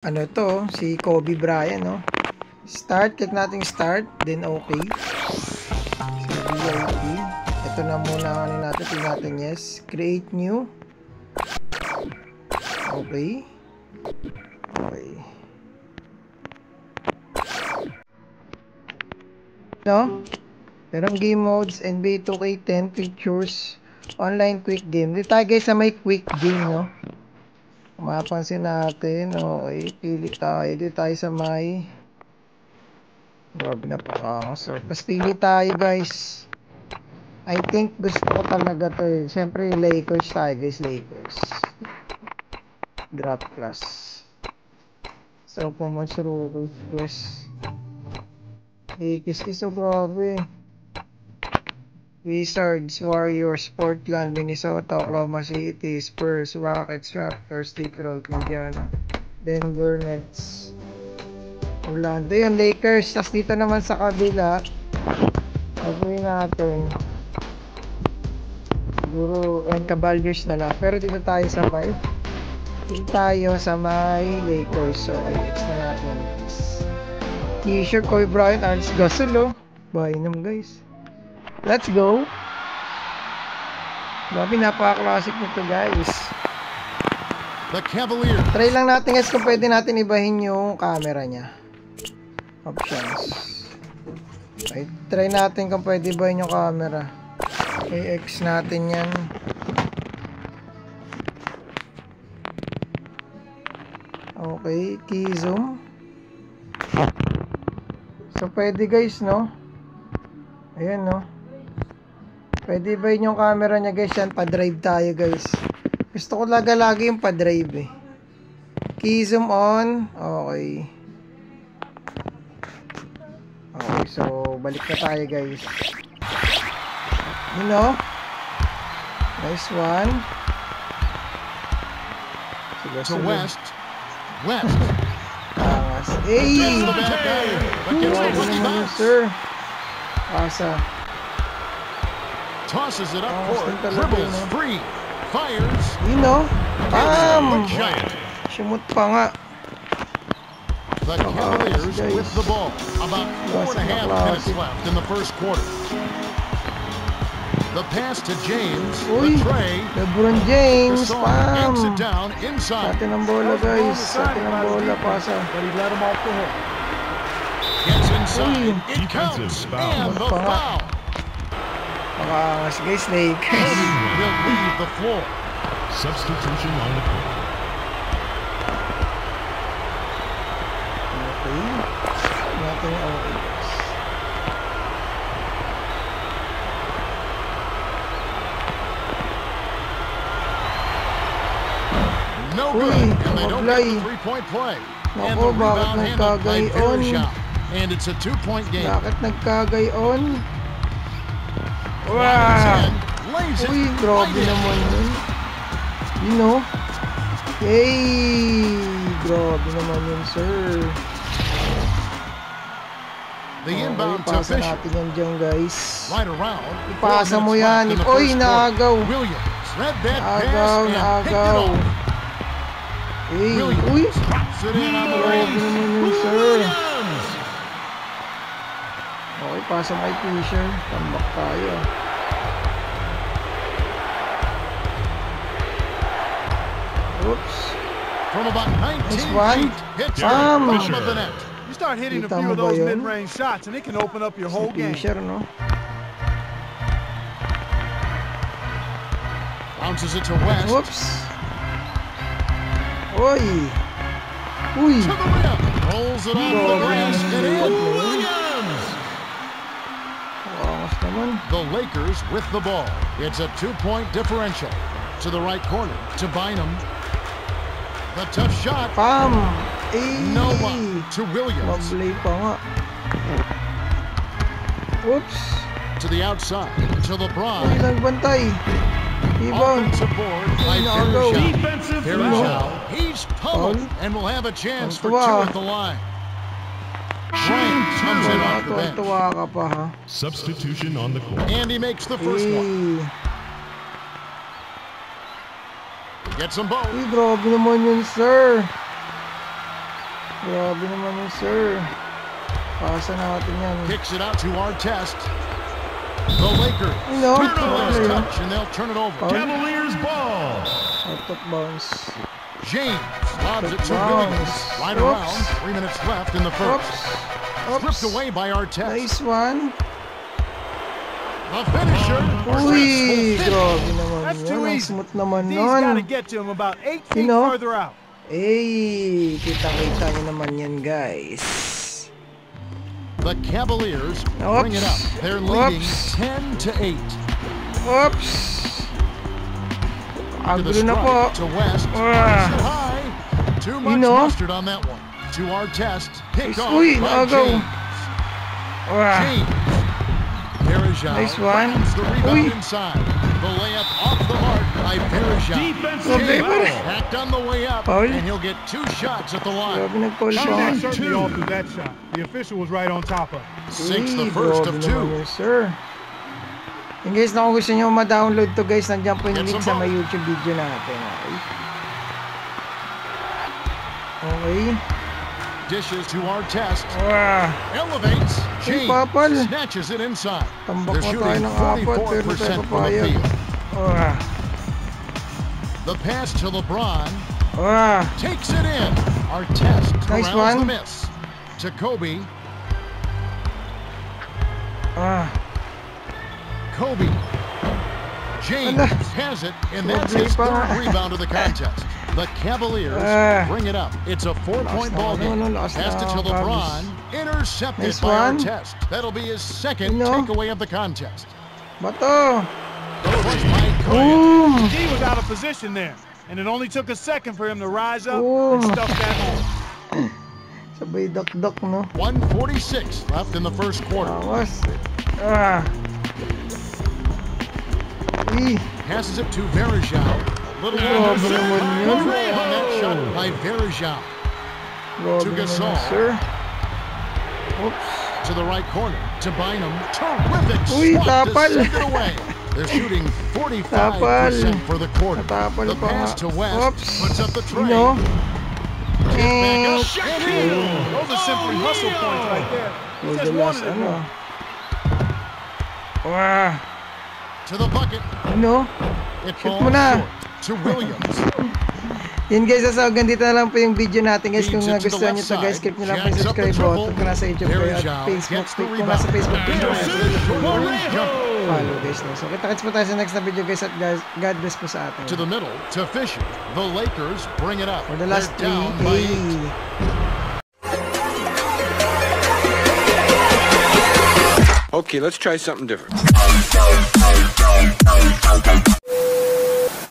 Ano to, si Kobe Bryant, no? Start, click natin start, then okay. Si VIP. Ito na muna ano natin, click natin yes. Create new. Okay. Okay. No? Merong game modes, NBA 2K10 features, online quick game. Dito tayo guys sa may quick game, no? Mapansin natin, okay, pili tayo. Dito tayo sa may grabe na pa. So, pas pili tayo guys. I think gusto ko talaga to eh. Siyempre Lakers tayo guys, Lakers. Draft class. So, pumunta sa Lakers. Lakers is so grabe. Wizards, Warriors, Portland, Minnesota, Oklahoma City, Spurs, Rockets, Raptors, Detroit, Indiana, Denver Nets, Orlando. Yung Lakers. Tapos dito naman sa kabila, gagawin natin siguro Cavaliers na lang. Pero dito tayo sa may Lakers. So, X na natin. T-shirt, Kobe Bryant, Alex Gasol, Bahay naman guys. Let's go. Grabe, napaka-classic nito guys. The Cavaliers. Try lang natin guys kung pwede natin ibahin yung camera niya. Options. Okay, try natin kung pwede ibahin yung camera. I-X natin yan. Okay, key zoom. So pwede guys, no? Ayan, no? Pwede ba yun yung camera niya guys? Yan, pa-drive tayo guys. Gusto ko lagi yung pa-drive eh. Key zoom on. Okay. Okay, so balik na tayo guys. You know? Nice one. To West. West. Angas. Hey! Grabe naman sir. Asa. Tosses it up court, dribbles free, fires. You know? Sumut pa nga. The Cavaliers with the ball. About 4.5 minutes left in the first quarter. The pass to James. Trey. LeBron James. Pam. It down inside. Atin ang bola guys. Atin ang bola. Pasa. But he let him off the hook. Gets inside. It counts. And the foul. Makaangas guys, Lakers. Will leave the floor. Substitution on the court. Okay. Natin yung okay guys. No good. And they don't get the three-point play. And the rebound handled by Varejao. And it's a 2-point game. Bakit nagkagayon? Wow! Uy, grabe naman yun. You know? Yay! Grabe naman yun, sir. The inbound to Ipasa Fisher. natin yan dyan, guys. Right around. Ipasa mo yan. Uy, naagaw. Williams read that Naagaw, pass and naagaw. picked it off. Hey, Williams uy! drops it in on the Grabe range. naman yun, sir. Williams. Okay, pasa kay Fisher. Tambak tayo. Oops. From about 19 Nice one. feet, hits Bam. the bottom of the net. You start hitting a Kita few mo of ba those yun? mid-range shots, and it can open up your whole Si game. Fisher, no? Bounces it to West. Oops. Uy. Uy. To the rim. Rolls it off the Grabe glass naman and in. yun. Williams. Angas naman. The Lakers with the ball. It's a 2-point differential. To the right corner. To Bynum. The tough shot. Pam. Eh. No one. To Williams. Mablay pa nga. Oops. To the outside. To Uy, LeBron. nagbantay. Rebound. Offensive board by Uy, naagaw. Varejao. Varejao. He's pummeled and will have a chance for 2 at the line. Bryant comes in off the bench. Tuwa ka pa, ha? Substitution on the court. And he makes the first one. Gets them both. Uy, grabe naman yun, sir. Grabe naman yun, sir. Pasa natin yan. Kicks it out to Artest. The Lakers No, turn the last okay. touch and they'll turn it over. Foul. Cavaliers ball. Out of bounds. James lobs it to Bounds. Williams. Right Oops. around. 3 minutes left in the first. Oops. Stripped away by Artest. Nice one. The finisher. Uy, grabe naman That's yun. too Ang easy. smooth naman D's got to nun. get to him about 8 feet know? further out. Eh, kita-kita nyo naman yan, guys. The Cavaliers Oops. bring it up. They're leading Oops. 10-8. Oops. To the Agro na po. strike to West. Ah. Puts it high. Too much know? mustard on that one. To Artest. Picked off Uy, by agaw. James. James. Perejao Nice one. grabs the rebound Uy. inside. The layup off the mark by Perejao. Defensive Okay, foul. Hacked on the way up, Foul. and he'll get 2 shots at the line. Grabe nag-foul siya. They certainly altered that shot. The official was right on top of it. Sinks Uy, the first grabe of naman 2. yun, sir. Yung guys, na kung gusto nyo ma-download to guys, nandiyan po yung Get link some sa may ball. YouTube video natin. Okay. Okay. Dishes to Artest. Elevates. Uy, James papal. snatches it inside. Tambak They're na tayo shooting ng apat, pero 44% tayo from the papayag. field. Ah. The pass to LeBron. Ah. Takes it in. Artest Nice corrals one. the miss. To Kobe. Ah. Kobe. James Ala. has it, and that's Lovely his pa. third rebound of the contest. The Cavaliers Ah. bring it up. It's a 4-point Last ball na, game. no, last Passed it na, to LeBron. Intercepted Nice by one. Artest. That'll be his second No. takeaway of the contest. Bato. Pushed by Kobe. Boom. D was out of position there, and it only took a second for him to rise up Boom. and stuff that hole. Sabay dak-dak, no? 1:46 left in the first quarter. Awas. Ah. Uy. Passes it to Verejao. A little Grabe under the naman yun. control on that shot by Verejao. Grabe To naman Gasol. yun, sir. Oops. To the right corner, to Bynum. Terrific Uy, swat to tapal. send it away. They're shooting 45% Tapal. for the quarter. Natapal The pa pass nga. to West Oops. puts up the tray. No. Back Eh. up. And in. Those are simply hustle points right there. He Was just the last, wanted it more. Ah. To the bucket. Ano? It Shoot falls mo na. short. To Williams. Yun guys, so ganito na lang po yung video natin guys. Kung Feeds it to the nagustuhan nyo left to guys, side. click nyo lang po yung Jacks up the subscribe triple. button kung nasa YouTube kayo at Verejao Facebook. gets the Click kung rebound. nasa Facebook page nyo. Jumper. Follow guys. No? So kita-kits po tayo sa next na video guys at guys, God bless po sa atin. To the middle. To Fisher. The Lakers bring it up. For the last They're down by 8. 3. Okay, let's try something different.